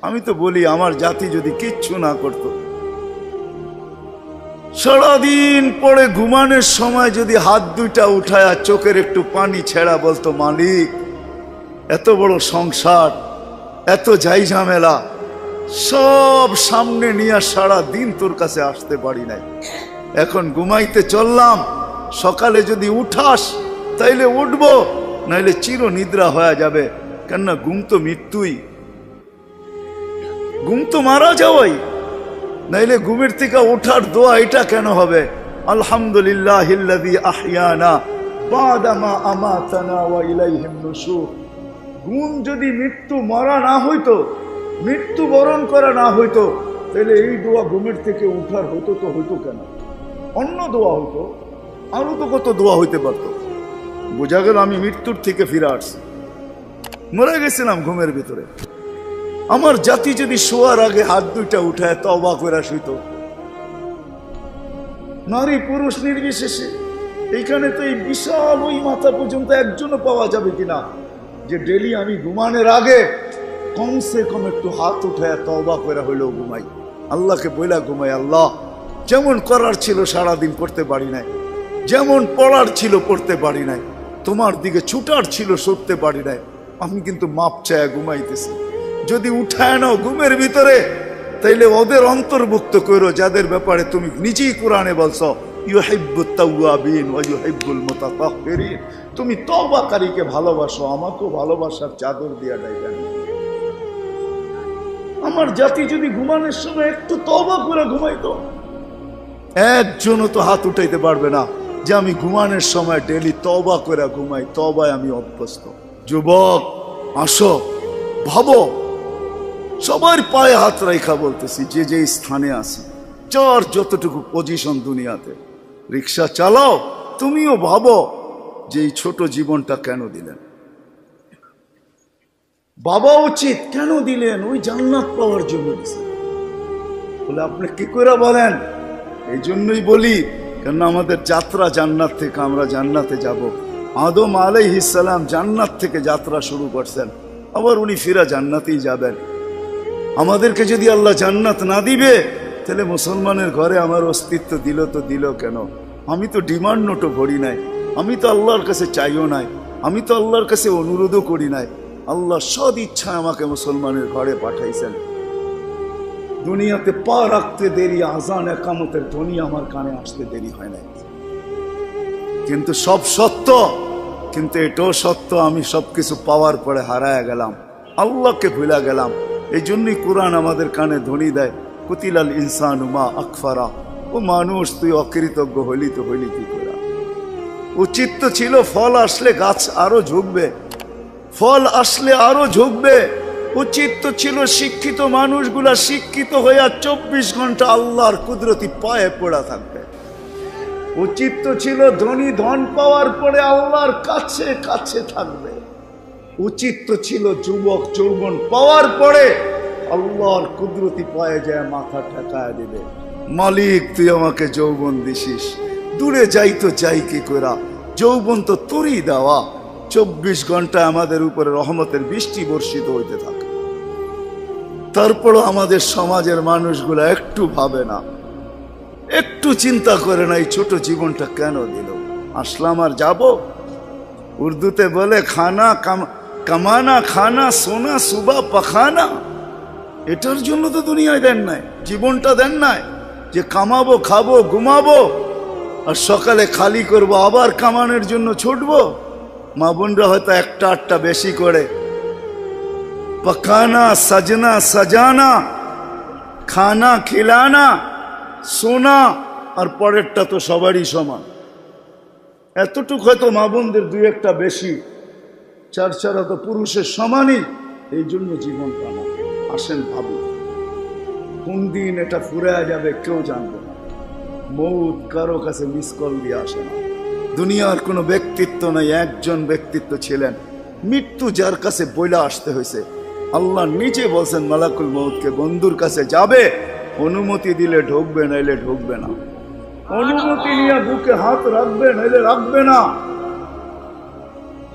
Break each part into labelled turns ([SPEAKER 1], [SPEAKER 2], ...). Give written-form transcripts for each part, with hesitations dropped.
[SPEAKER 1] আমি তো বলি আমার জাতি যদি কিচ্ছু না করত, সারাদিন পরে ঘুমানোর সময় যদি হাত দুইটা উঠায় চোখের একটু পানি ছেড়া বলতো, মালিক এত বড় সংসার, এত যাই ঝামেলা সব সামনে নিয়ে সারা দিন তোর কাছে আসতে পারি নাই, এখন ঘুমাইতে চললাম, সকালে যদি উঠাস তাইলে উঠবো, নাইলে চির নিদ্রা হয়ে যাবে। কেননা ঘুম তো মৃত্যুই, ঘুম তো মারা যাওয়াই, নাইলে ঘুমের থেকে ওঠার দোয়া এটা কেন হবে? আলহামদুলিল্লাহিল্লাযী আহইয়ানা বাদা মা আমাতানা ওয়া ইলাইহিন নুশুর। ঘুম যদি মৃত্যু মারা না হইতো, মৃত্যু বরণ করা না হইতো, তাহলে এই দোয়া ঘুমের থেকে উঠার হতো তো হইতো কেন? অন্য দোয়া হইতো, আরো তো কত দোয়া হইতে পারতো। বোঝা গেল আমি মৃত্যুর থেকে ফিরে আসছি, মরে গেছিলাম ঘুমের ভিতরে। আমার জাতি যদি শোয়ার আগে হাত দুইটা উঠায় তওবা করে শুইত, নারী পুরুষ নির্বিশেষে, এইখানে তো এই বিশাল ওই মাথা পর্যন্ত একজনও পাওয়া যাবে কিনা যে ডেলি আমি ঘুমানোর আগে কমসে কম একটু হাত উঠায় তওবা করে হইলেও ঘুমাই, আল্লাহকে বইলা ঘুমাই, আল্লাহ যেমন করার ছিল সারাদিন করতে পারি নাই, যেমন পড়ার ছিল পড়তে পারি নাই, তোমার দিকে ছুটার ছিল সরতে পারি নাই, আমি কিন্তু মাপ চায় ঘুমাইতেছি। যদি উঠায় নাও ঘুমের ভিতরে, তাইলে ওদের অন্তর্ভুক্ত করো যাদের ব্যাপারে তুমি নিজেই কোরআনে বলছো ইউহিব্বুত তাওয়াবিন ওয়া ইউহিব্বুল মুতাতাহহিরিন। তুমি তওবাকারীকে ভালোবাসো, আমাকেও ভালোবাসার চাদর দিয়া ডাইকেন। আমার জাতি যদি ঘুমানোর সময় একটু তওবা করে ঘুমাইতো, একজনও তো হাত উঠাইতে পারবে না যে আমি ঘুমানোর সময় ডেলি তওবা করে ঘুমাই, তওবায় আমি অভ্যস্ত। যুবক আসো, ভাবো, সবার পায়ে হাত রাখা বলতেছি, যে যে স্থানে আছি, যার যতটুকু পজিশন দুনিয়াতে, রিক্সা চালাও, তুমিও ভাবো যে এই ছোট জীবনটা কেন দিলেন? বাবা উচিত কেন দিলেন? ওই জান্নাত পাওয়ার জন্য দিলেন। বলে আপনি কি করে বলেন? এই জন্যই বলি, কেন আমাদের যাত্রা জান্নাত থেকে, আমরা জান্নাতে যাব। আদম আলাইহিস সালাম জান্নাত থেকে যাত্রা শুরু করছেন, আবার উনি ফিরা জান্নাতেই যাবেন। আমাদেরকে যদি আল্লাহ জান্নাত না দিবে, তাহলে মুসলমানের ঘরে আমার অস্তিত্ব দিল তো দিল কেন? আমি তো ডিমান্ড নোটও ভরি নাই, আমি তো আল্লাহর কাছে চাইও নাই, আমি তো আল্লাহর কাছে অনুরোধও করি নাই। আল্লাহ সদ ইচ্ছা আমাকে মুসলমানের ঘরে পাঠাইছেন। দুনিয়াতে পা রাখতে দেরি, আজান একামতের ধ্বনি আমার কানে আসতে দেরি হয় নাই। কিন্তু সব সত্য, কিন্তু এটাও সত্য আমি সবকিছু পাওয়ার পরে হারায় গেলাম, আল্লাহকে ভুলা গেলাম। এই জন্যই কোরআন আমাদের কানে ধ্বনি দেয়, কুতিলাল ইনসানু মা আকফারা। ও মানুষ, তুই অকৃতজ্ঞ হইলি তো হইলি কি করে? উচিত তো ছিল ফল আসলে গাছ আরো ঝুঁকবে, ফল আসলে আরো ঝুঁকবে। উচিত তো ছিল শিক্ষিত মানুষগুলা শিক্ষিত হইয়া 24 ঘন্টা আল্লাহর কুদরতি পায়ে পড়া থাকবে। উচিত তো ছিল ধনী ধন পাওয়ার পরে আল্লাহর কাছে কাছে থাকবে। উচিত তো ছিল যুবক যৌবন পাওয়ার পরে আল্লাহর কুদরতি পায়ে যায় মাথা ঠেকায় দিবে, মালিক তুই আমাকে যৌবন দিছিস, দূরে যাই তো যাই কি করা, যৌবন তো তোরই দেওয়া। 24 ঘন্টা আমাদের উপরে রহমতের বৃষ্টি বর্ষিত হইতে থাকে। তারপরও আমাদের সমাজের মানুষগুলা একটু ভাবে না, একটু চিন্তা করে না এই ছোট জীবনটা কেন দিল। আসলাম আর যাব। উর্দুতে বলে খানা কামানা খানা সোনা সুবা পাখানা। এটার জন্য তো দুনিয়ায় দেন নাই, জীবনটা দেন নাই যে কামাবো, খাবো, ঘুমাবো, আর সকালে খালি করব, আবার কামানোর জন্য ছুটবো। মা বোনরা হয়তো একটা আটটা বেশি করে, পকানা সাজনা সাজানা, খানা খিলানা, সোনা, আর পরেরটা তো সবারই সমান। এতটুকু হয়তো মা বোনদের দুই একটা বেশি, চার চারা তো পুরুষের সমানই। এই জন্য জীবনটা না। আসেন ভাবি, কোন দিন এটা ফুরে যাবে কেউ জানবে না। মৌত কারো কাছে মিস কল দিয়ে আসে না। দুনিয়ার কোনো ব্যক্তিত্ব নাই, একজন ব্যক্তিত্ব ছিলেন, মৃত্যু যার কাছে বইলা আসতে হয়েছে। আল্লাহ নিজে বলছেন মালাকুল মৌতকে, বন্ধুর কাছে যাবে, অনুমতি দিলে ঢুকবে, নাইলে ঢুকবে না। অনুমতি নিয়ে বুকে হাত রাখবে, নাইলে রাখবে না।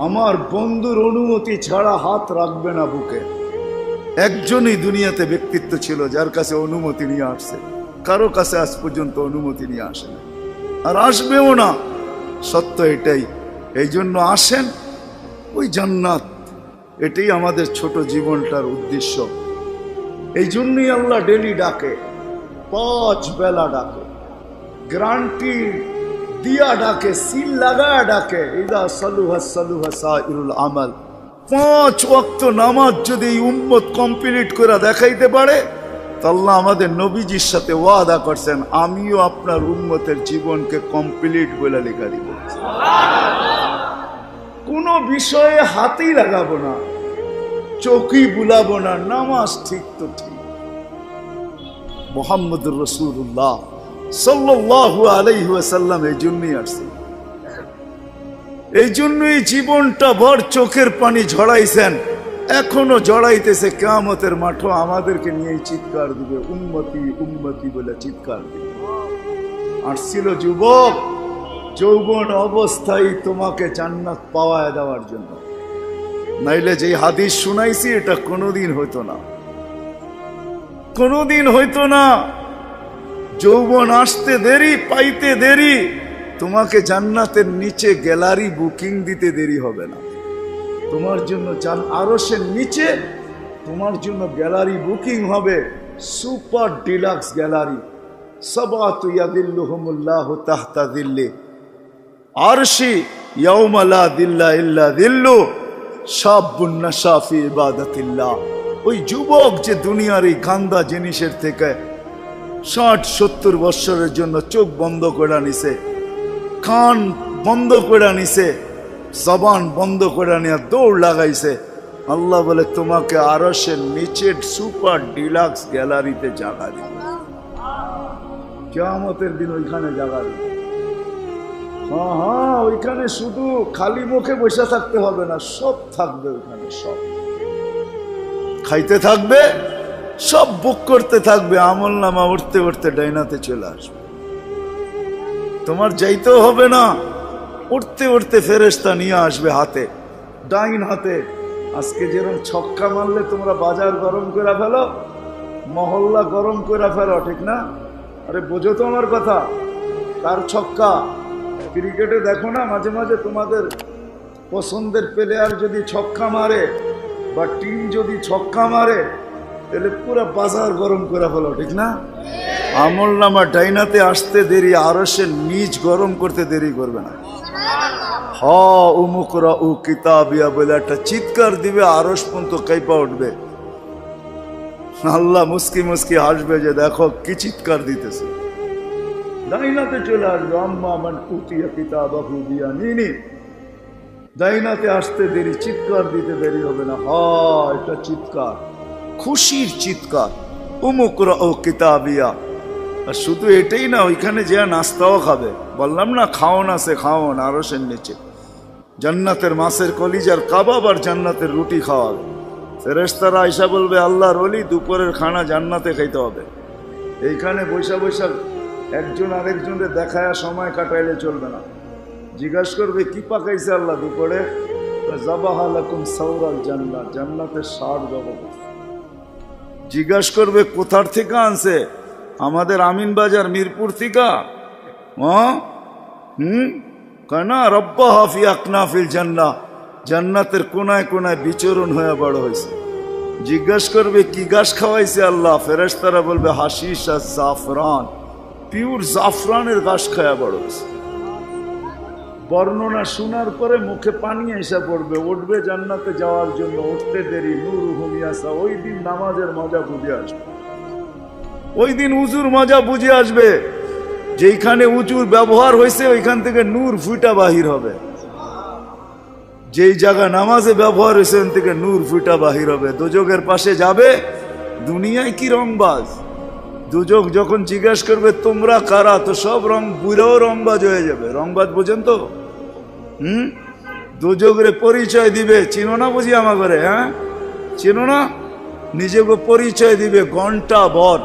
[SPEAKER 1] আমার বন্ধুর অনুমতি ছাড়া হাত রাখবে না বুকে। একজনই দুনিয়াতে ব্যক্তিত্ব ছিল যার কাছে অনুমতি নিয়ে আসছে, কারো কাছে আজ পর্যন্ত অনুমতি নিয়ে আসে না, আর আসবেও না। সত্য এটাই। এই জন্য আসেন, ওই জান্নাত, এটাই আমাদের ছোট জীবনটার উদ্দেশ্য। এই জন্যই আল্লাহ ডেলি ডাকে, 5 বেলা ডাকে, গ্যারান্টি দিয়া ডাকে, সিল লাগায়া ডাকে। ইদা সালুহা সালুহা সাইরুল আমাল। 5 ওয়াক্ত নামাজ যদি এই উম্মত কমপ্লিট করে দেখাইতে পারে, তো আল্লাহ আমাদের নবীজির সাথে ওয়াদা করছেন, আমিও আপনার উম্মতের জীবনকে কমপ্লিট বলে লেখা দিব। কোনো বিষয়ে হাতই লাগাবো না, চোখই বুলাবো না, নামাজ ঠিক তো ঠিক। মুহাম্মদুর রাসূলুল্লাহ সাল্লাল্লাহু আলাইহি ওয়াসাল্লাম এই জন্যই আসছেন, এই জন্যই জীবনটা ভর চোখের পানি ঝরাইছেন, এখনো জড়াইতেছে। কিয়ামতের মাঠে আমাদেরকে নিয়েই চিৎকার দিবে, উম্মতি উম্মতি বলে চিৎকার দিবে। আসছিল যুবক, যৌবন অবস্থায় তোমাকে জান্নাত পাওয়ায় দেওয়ার জন্য, নাইলে যে হাদিস শুনাইছি এটা কোনোদিন হইতো না, কোনোদিন হইতো না। যৌবন আসতে দেরি, পাইতে দেরি, তোমাকে জান্নাতের নিচে গ্যালারি বুকিং দিতে দেরি হবে না। তোমার জন্য আরশের নিচে তোমার জন্য গ্যালারি বুকিং হবে, সুপার ডিলাক্স গ্যালারি। সাবাতু ইয়াদিল্লুহুমুল্লাহু তাহতা দিল্লি আরশি ইয়াউমা লা দিল্লা ইল্লা দিল্লু শাবুন নাশা ফি ইবাদাতিল্লাহ। ওই যুবক যে দুনিয়ার এই গান্দা জিনিসের থেকে 60-70 বছরের জন্য চোখ বন্ধ করে নিছে, কান বন্ধ করে নিছে, জবান বন্ধ করে নিয়ে দৌড় লাগাইছে, আল্লাহ বলে তোমাকে আরশের নিচের সুপার ডিলাক্স গ্যালারিতে জায়গা দিবে। কিয়ামতের দিন ওইখানে জায়গা দিবে। হ্যাঁ, ওইখানে শুধু খালি মুখে বসে থাকতে হবে না, সব থাকবে ওইখানে, সব খাইতে থাকবে, সব বুক করতে থাকবে, আমল নামা উঠতে উঠতে ডাইনাতে চলে আসবে। তোমার যাইতেও হবে না, উঠতে উঠতে ফেরেশতা নিয়ে আসবে হাতে, ডাইন হাতে। আজকে যেরকম ছক্কা মারলে তোমরা বাজার গরম করে ফেলো, মহল্লা গরম করে ফেলো, ঠিক না? আরে বোঝো তো আমার কথা, তার ছক্কা। ক্রিকেটে দেখো না মাঝে মাঝে তোমাদের পছন্দের প্লেয়ার যদি ছক্কা মারে বা টিম যদি ছক্কা মারে, তাহলে পুরো বাজার গরম করে ফেলো, ঠিক না? আমল নামা ডাইনাতে আসতে দেরি, আরশের নিচ গরম করতে দেরি করবে না। উমুকরা উ কিতাবিয়া বলে একটা চিৎকার দিবে, আরশ পর্যন্ত কাইপা উঠবে। আল্লাহ মুস্কি মুস্কি হাসবে যে দেখো কি চিৎকার দিতেছে। ডাইনাতে চলে আসবে, আম্মা মান উতিয়া কিতাবাহু বিয়ামিনি। ডাইনাতে আসতে দেরি, চিৎকার দিতে দেরি হবে না। এটা চিৎকার, খুশির চিৎকার, উমুকরা ও কিতাবিয়া। আর শুধু এটাই না, ওইখানে যে নাস্তাও খাবে। বললাম না খাওন আছে, খাওন আরশের নিচে। জান্নাতের মাছের কলিজার কাবাব আর জান্নাতের রুটি খাওয়াবে। ফেরেশতারা আয়সা বলবে, আল্লাহর ওলি দুপুরের খানা জান্নাতে খাইতে হবে। এইখানে বৈশা বৈশা একজন আরেকজনের দেখায় সময় কাটাইলে চলবে না। জিজ্ঞাসা করবে কি পাকাইছে আল্লাহ দুপুরে? যাবাহা লাকুম সাওরাল জান্নাত, জান্নাতের ষাঁড় জবরদস্ত। জিজ্ঞাসা করবে কোথার থেকে আনছে? আমাদের আমিন বাজার মিরপুর থেকে। কেনা রব্বা হাফি আকনাফিল জান্নাহ, জান্নাতের কোনায় কোনায় বিচরণ হয়ে বড় হয়েছে। জিজ্ঞাসা করবে কি গাছ খাওয়াইছে আল্লাহ? ফেরেশতারা বলবে হাশিশ আর জাফরান, পিওর জাফরানের গাছ খাওয়া বড় হয়েছে। বর্ণনা শোনার পরে মুখে পানি এসে পড়বে, উঠবে জান্নাতে যাওয়ার জন্য, উঠতে দেরি। নূর হুমিয়াসা, ওই দিন নামাজের মজা বুঝে আসবে, ওই দিন উজুর মজা বুঝে আসবে। যেইখানে উজুর ব্যবহার হয়েছে ওইখান থেকে নূর ফুটা বাহির হবে, যেই জায়গা নামাজে ব্যবহার হয়েছে ওখান থেকে নূর ফুটা বাহির হবে। দোজখের পাশে যাবে, দুনিয়ায় কি রংবাজ। দোজখ যখন জিজ্ঞাসা করবে তোমরা কারা, তো সব রং বুড়াও রংবাজ হয়ে যাবে। রংবাজ বোঝেন তো? দোজখের পরিচয় দিবে, চিনো না বুঝি আমার ঘরে? হ্যাঁ চিনো না? নিজেকে পরিচয় দিবে ঘন্টা ভর,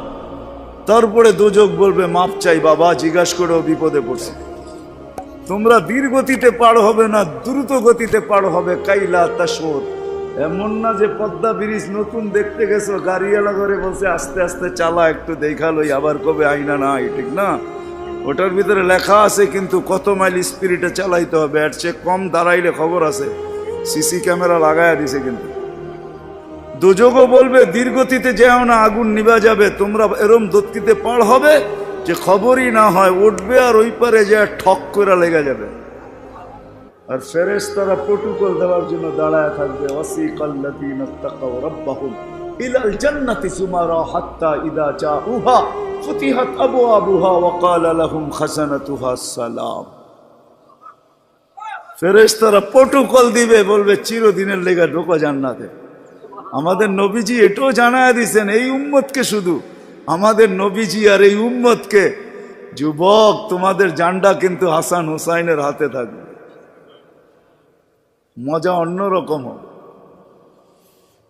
[SPEAKER 1] তারপরে দোজখ বলবে মাপ চাই বাবা, জিজ্ঞাসা করেও বিপদে পড়ছে। তোমরা ধীর গতিতে পার হবে না, দ্রুত গতিতে পার হবে। কাইলা তাশউর, এমন না যে পদ্মা ব্রিজ নতুন দেখতে গেছো, গাড়িওয়ালা করে বলছে আস্তে আস্তে চালা, একটু দেখালোই, আবার কবে আইনা না, ঠিক না? ওটার ভিতরে লেখা আছে কিন্তু কত মাইল স্পিরিটে চালাইতে হবে, এর চেয়ে কম দাঁড়াইলে খবর আছে, সিসি ক্যামেরা লাগাইয়া দিছে। কিন্তু দুযোগও বলবে দীর্ঘতিতে যেও না, আগুন নিভা যাবে, তোমরা এরম দত্তিতে পার হবে যে খবরই না হয়, উঠবে আর ওই পারে যে ঠক করে লেগে যাবে। আর ফেরেশতারা প্রটোকল দেওয়ার জন্য দাঁড়ায় থাকবে, ওয়াসিকাল্লাযীনা তাকাউ রাব্বাহুম ইলাল জান্নাতি সুমারা হাত্তা ইযা জাউহা ফুতিহাত আবওয়াবুহা ওয়া ক্বালা লাহুম খাজানাতুহা সালাম। ফেরেশতারা প্রটোকল দিবে, বলবে চিরদিনের লেগে ঢোকো জান্নাতে। আমাদের নবীজি এটাও জানায় দিয়েছেন এই উম্মতকে, শুধু আমাদের নবীজি আর এই উম্মতকে, যুবক তোমাদের জান্ডা কিন্তু হাসান হুসাইনের হাতে থাকবে, মজা অন্যরকম হবে।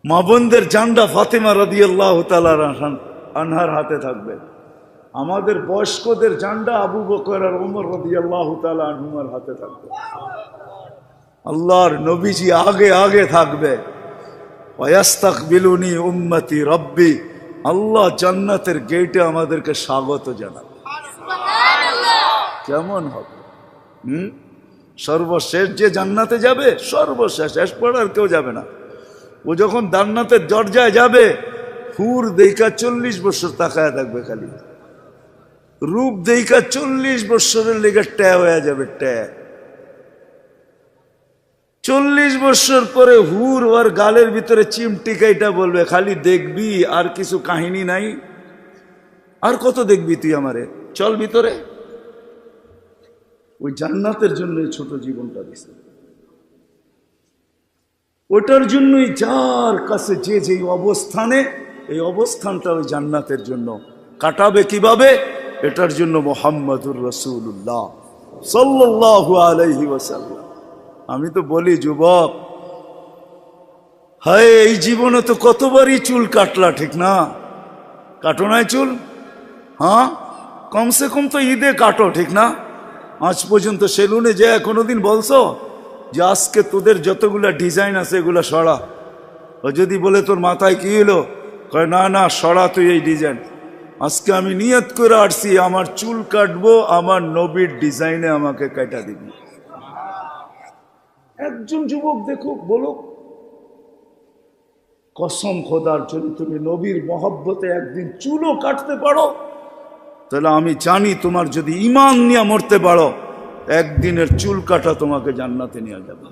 [SPEAKER 1] মা বোনদের জান্ডা ফাতেমা রাদিয়াল্লাহু তাআলা আনহার হাতে থাকবে। আমাদের বয়স্কদের জান্ডা আবু বকর আর ওমর রাদিয়াল্লাহু তাআলা আনহুমার হাতে থাকবে। আল্লাহর নবীজি আগে আগে থাকবে। ওয়াস্তাকবিলুনি উম্মতি রব্বি, আল্লাহ জান্নাতের গেটে আমাদেরকে স্বাগত জানাবে। কেমন হবে? সর্বশেষ যে জান্নাতে যাবে, সর্বশেষ, এরপর আর কেউ যাবে না। ও যখন জান্নাতের দরজায় যাবে, হুর দেইকা 40 বছর তাকায় থাকবে, খালি রূপ দেইকা 40 বছরের লেগে ট্যা হয়ে যাবে, ট্যা। 40 বছর পরে হুর ওর গালের ভিতরে চিমটিকাইটা বলবে, খালি দেখবি আর কিছু কাহিনী নাই, আর কত দেখবি তুই আমারে, চল ভিতরে। ওই জান্নাতের জন্য ছোট জীবনটা দিছে, ওটার জন্যই যার কাছে যে যে অবস্থানে, এই অবস্থানটা ওই জান্নাতের জন্য কাটাবে কিভাবে, এটার জন্য মুহাম্মাদুর রাসূলুল্লাহ সাল্লাল্লাহু আলাইহি ওয়াসাল্লাম। আমি তো বলি যুবক, হায় এই জীবনে তো কতবারই চুল কাটলা, ঠিক না? কাটো নাই চুল? হ্যাঁ, কমসে কম তো ঈদে কাটো, ঠিক না? আজ পর্যন্ত সেলুনে যে কোনোদিন বলছো যে আজকে তোদের যতগুলা ডিজাইন আছে এগুলা সরা? ও যদি বলে তোর মাথায় কি হলো, কয় না না সরা তুই এই ডিজাইন। আজকে আমি নিয়ত করে আসছি আমার চুল কাটবো আমার নবীর ডিজাইনে, আমাকে কাটা দিবি। একজন যুবক দেখো, বলো কসম খোদার, যদি তুমি নবীর মহব্বতে একদিন চুলও কাটতে পারো, তাহলে আমি জানি তোমার যদি ঈমান নিয়ে মরতে পারো, একদিনের চুল কাটা তোমাকে জান্নাতে নিয়ে যাবে।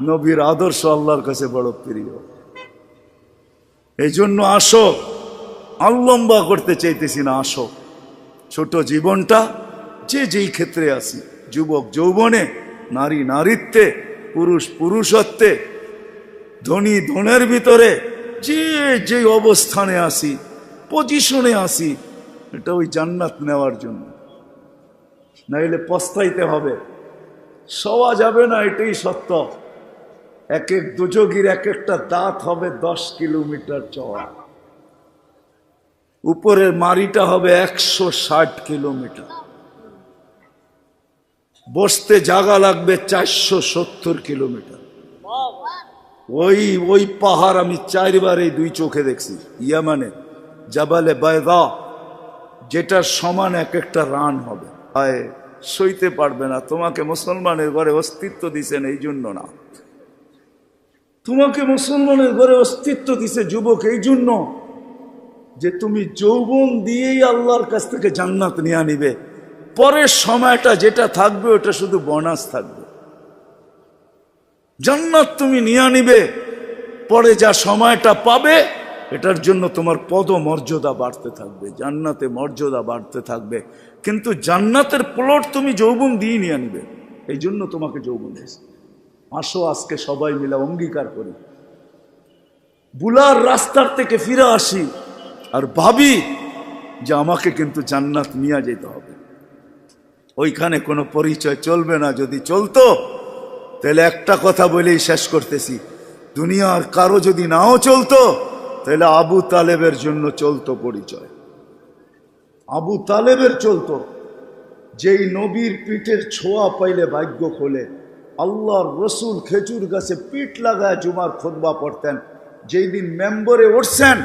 [SPEAKER 1] নবীর আদর্শ আল্লাহর কাছে বড় প্রিয়। এই জন্য আসো, লম্বা করতে চাইতেছি না, আসো ছোট জীবনটা, যে যেই ক্ষেত্রে আসি, যুবক যৌবনে, নারী নারীত্বে, পুরুষ পুরুষত্বে, ধনী ধনের ভিতরে, যে যে অবস্থানে আসি, পজিশনে আসি, এটা ওই জান্নাত নেওয়ার জন্য। নাইলে পস্তাইতে হবে, সওয়া যাবে না, এটাই সত্য। এক এক দুযোগীর এক একটা দাঁত হবে 10 কিলোমিটার চওড়া, উপরের মারিটা হবে 160 কিলোমিটার, বসতে জায়গা লাগবে 470 কিলোমিটার। ওই পাহাড় আমি 4 বার এই 2 চোখে দেখছি, ইয়ামানে জাবালে বায়দা, যেটার সমান এক একটা রান হবে। আয় সইতে পারবে না। তোমাকে মুসলমানের ঘরে অস্তিত্ব দিছেন এই জন্য না, তোমাকে মুসলমানের ঘরে অস্তিত্ব দিছে যুবক এই জন্য যে তুমি যৌবন দিয়েই আল্লাহর কাছ থেকে জান্নাত নিয়ে নিবে। পরের সময়টা যেটা থাকবে ওটা শুধু বোনাস থাকবে। জান্নাত তুমি নিয়ে নিবে, পরে যা সময়টা পাবে এটার জন্য তোমার পদমর্যাদা বাড়তে থাকবে, জান্নাতে মর্যাদা বাড়তে থাকবে। কিন্তু জান্নাতের প্লট তুমি যৌবন দিয়ে নিয়ে নিবে, এই জন্য তোমাকে যৌবন দিয়েছে। আসো আজকে সবাই মিলে অঙ্গীকার করি, বুলার রাস্তার থেকে ফিরে আসি আর ভাবি যে আমাকে কিন্তু জান্নাত নিয়ে যেতে হবে। ওইখানে কোনো পরিচয় চলবে না, যদি চলতো তাহলে একটা কথা বলেই শেষ করতেছি, দুনিয়ার কারো যদি নাও চলতো তাহলে আবু তালেবের জন্য চলতো পরিচয়। আবু তালেবের চলতো, যেই নবীর পিঠের ছোঁয়া পাইলে ভাগ্য খোলে। আল্লাহর রসুল খেজুর গাছে পিঠ লাগায় জুমার খুতবা পড়তেন। যেই দিন মেম্বরে উঠছেন,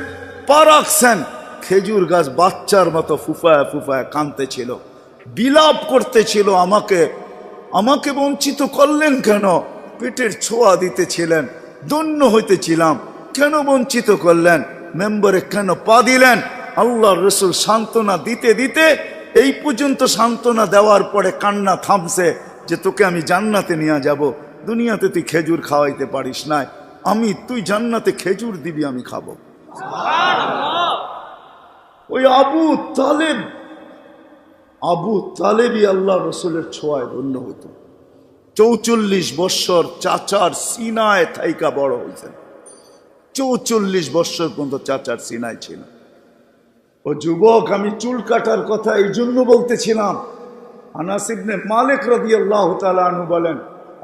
[SPEAKER 1] পা রাখছেন, খেজুর গাছ বাচ্চার মতো ফুফায় ফুফায় কাঁদতেছিল, বিলাপ করতেছিল, আমাকে আমাকে বঞ্চিত করলেন কেন? পেটের ছোঁয়া দিতেছিলেন, ধন্য হইতেছিলাম, কেন বঞ্চিত করলেন? মেম্বরে কেন পা দিলেন? আল্লাহর রসুল সান্ত্বনা দিতে দিতে এই পর্যন্ত সান্ত্বনা দেওয়ার পরে কান্না থামছে যে তোকে আমি জান্নাতে নিয়ে যাব। দুনিয়াতে তুই খেজুর খাওয়াইতে পারিস নাই, তুই জান্নাতে খেজুর দিবি, আমি খাবো। ওই আবু তালেবই আল্লাহ রসুলের ছোঁয়ায় ধন্য হতো। 44 বৎসর চাচার সিনায় থাইকা বড় হয়েছেন। 44 বৎসর পর্যন্ত চাচার সিনায় ছিল। ও যুবক, আমি চুল কাটার কথা এই জন্য বলতেছিলাম। আনাস ইবনে মালিক রাদিয়াল্লাহু তাআলা আনহু বলেন,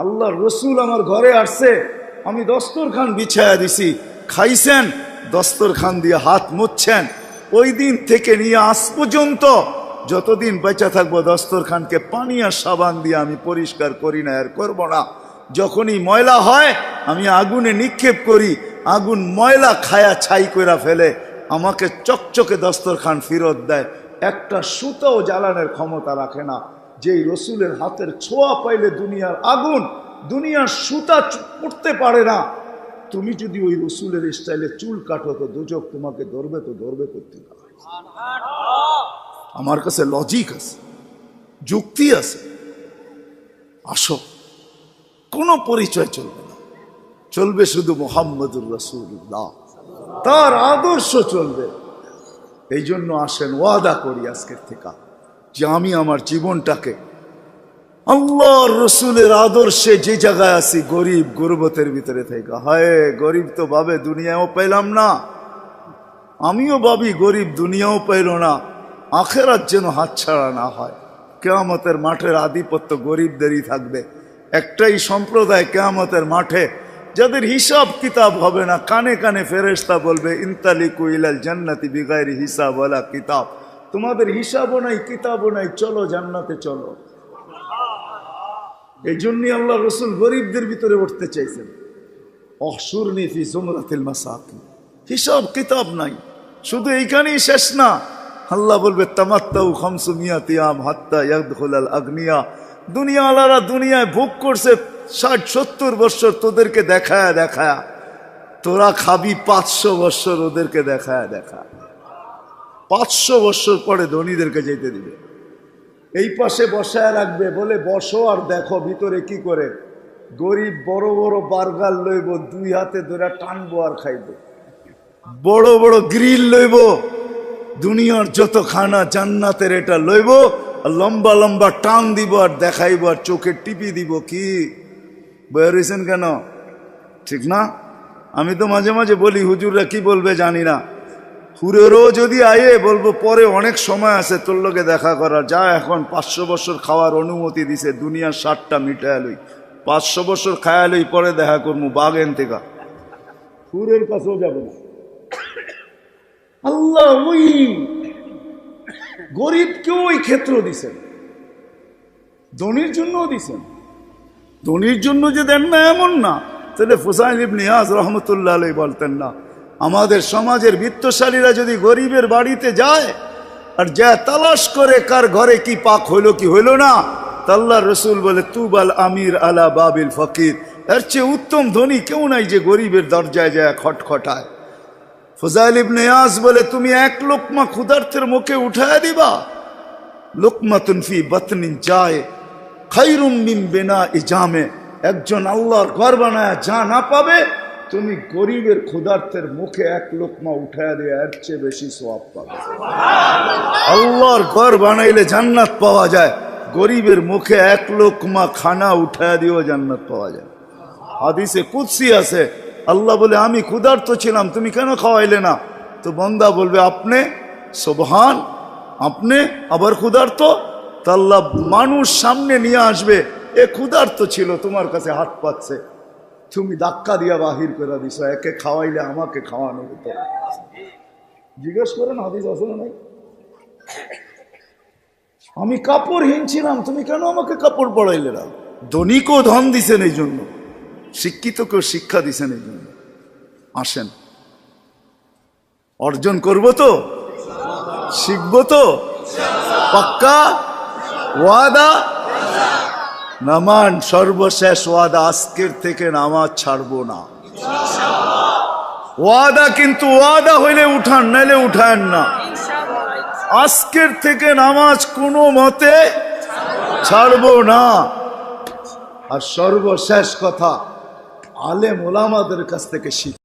[SPEAKER 1] আল্লাহর রসুল আমার ঘরে আসছে, আমি দস্তরখান বিছায়া দিছি, খাইছেন, দস্তরখান দিয়ে হাত মুছছেন। ওই দিন থেকে নিয়ে আজ পর্যন্ত যতদিন বেঁচে থাকবো দস্তরখানকে পানি আর সাবান দিয়ে আমি পরিষ্কার করি না, আর করবো না। যখনই ময়লা হয় আমি আগুনে নিক্ষেপ করি, আগুন ময়লা খায়া ছাই করে ফেলে, আমাকে চকচকে দস্তরখান ফেরত দেয়। একটা সুতাও জ্বালানোর ক্ষমতা রাখে না। যেই রসুলের হাতের ছোঁয়া পাইলে দুনিয়ার আগুন, দুনিয়ার সুতা পড়তে পারে না। তুমি যদি ওই রসুলের স্টাইলে চুল কাটো তো দোজখ তোমাকে ধরবে, তো ধরবে করতে না। আমার কাছে লজিক আছে, যুক্তি আছে। আসো, কোনো পরিচয় চলবে না, চলবে শুধু মুহাম্মদুর রাসূলুল্লাহ, তার আদর্শ চলবে। এই জন্য আসেন, ওয়াদা করি আজকের থেকে যে আমি আমার জীবনটাকে আল্লাহর রসুলের আদর্শে যে জায়গায় আছি, গরিব গুরবতের ভিতরে থেকে, হায় গরিব তো ভাবে দুনিয়াও পেলাম না, আমিও ভাবি গরিব দুনিয়াও পাইল না, আখেরাত যেন হাতছাড়া না হয়। কিয়ামতের মাঠের আধিপত্য গরিবদেরই থাকবে। একটাই সম্প্রদায় কিয়ামতের মাঠে, যাদের হিসাব কিতাব হবে না। কানে কানে ফেরেশতা বলবে, ইনতালিকু ইলাল জান্নাতি বিগাইরি হিসাব ওয়ালা কিতাব, তোমাদের হিসাবও নাই কিতাবও নাই, চলো জান্নাতে চলো। এই জন্যই আল্লাহ রসুল গরিবদের ভিতরে উঠতে চাইছেন। অহশুরনি ফি জুমরাতিল মাসাকিন, হিসাব কিতাব নাই। শুধু এইখানেই শেষ না, আল্লাহ বলবে তামাত্তাউ 500 ইয়াম হাত্তা ইয়াদখুলাল আগনিয়া। দুনিয়াওয়ালারা দুনিয়ায় ভোগ করছে 60-70 বছর, তোদেরকে দেখায় দেখায়, তোরা খাবি 500 বছর ওদেরকে দেখায় দেখায়। 500 বছর পরে ধনীদেরকে যেতে দিবে। এই পাশে বসায় রাখবে, বলে বসো আর দেখো ভিতরে কি করে। গরিব বড় বড় বার্গার লইব, 2 হাতে ধরে টানবো আর খাইব। বড় বড় গ্রিল লইব, দুনিয়ার যত খানা জান্নাতের এটা লইব, আর লম্বা লম্বা টান দিব আর দেখাইব আর চোখে টিপি দিব। কি বয়ে রয়েছেন কেন? ঠিক না? আমি তো মাঝে মাঝে বলি, হুজুররা কি বলবে জানি না, হুরেরও যদি আয়ে বলবো পরে অনেক সময় আছে তোর লোকে দেখা করার, যা এখন 500 বছর খাওয়ার অনুমতি দিছে, দুনিয়ার 60টা মিটায় লই, 500 বছর খায়া লই, পরে দেখা করবো বাগেন থেকে। হুরের কাছেও যাব না। আল্লাহ ওই গরিবকেও ওই ক্ষেত্র দিছেন, ধনীর জন্যও দিছেন। ধনীর জন্য যে দেন না এমন না, তাহলে ফুসাইল ইবনে ইয়াজ রহমতুল্লাহ আলাইহি বলতেন না, আমাদের সমাজের বিত্তশালীরা যদি গরিবের বাড়িতে যায় আর যা তালাশ করে কার ঘরে কি পাক হইলো কি হইলো না, আল্লাহর রসুল বলে তুবাল আমির আলা বাবিল ফকির, এর চেয়ে উত্তম ধনী কেউ নাই যে গরিবের দরজায় যায় খটখটায়। ফুজাইল ইবনে ইয়াজ বলে, তুমি এক লোকমা ক্ষুধার্তের মুখে উঠায় দিবা, লোকমাতুন ফি বাতনিন যায় খায়রুম মিন বিনাই জামে, একজন আল্লাহর ঘর বানায় যা না পাবে, তুমি গরিবের ক্ষুধার্তের মুখে এক লোকমা উঠায় দিয়ে এর চেয়ে বেশি সওয়াব পাবে। আল্লাহর ঘর বানাইলে জান্নাত পাওয়া যায়, গরিবের মুখে এক লোকমা খানা উঠায় দিয়েও জান্নাত পাওয়া যায়। হাদিসে কুদসি আছে, আল্লাহ বলে, আমি ক্ষুধার্ত ছিলাম, তুমি কেন খাওয়াইলে না? তো বান্দা বলবে, আপনি সুবহান, আপনি আবার ক্ষুধার্ত? তা আল্লাহ মানুষ সামনে নিয়ে আসবে, এ ক্ষুধার্ত ছিল, তোমার কাছে হাত পাচ্ছে, তুমি ধাক্কা দিয়া বাহির করে দিছ, একে খাওয়াইলে আমাকে খাওয়ানো হতো। জিজ্ঞেস করেন হাদিস আছে না নাই? আমি কাপড়হীন ছিলাম, তুমি কেন আমাকে কাপড় পরাইলে না? ধনীকেও ধন দিছেন এই জন্য, শিক্ষিতকেও শিক্ষা দিছেন এই জন্য। আসেন, অর্জন করব তো, শিখব তো, পাক্কা ওয়াদা? নামান সর্বশেষ ওয়াদা, আজকের থেকে নামাজ ছাড়বো না। ওয়াদা, কিন্তু ওয়াদা হইলে উঠান, নাইলে উঠান না। আজকের থেকে নামাজ কোনো মতে ছাড়বো না। আর সর্বশেষ কথা, আলেম ওলামাদের কাছ থেকে শিখ।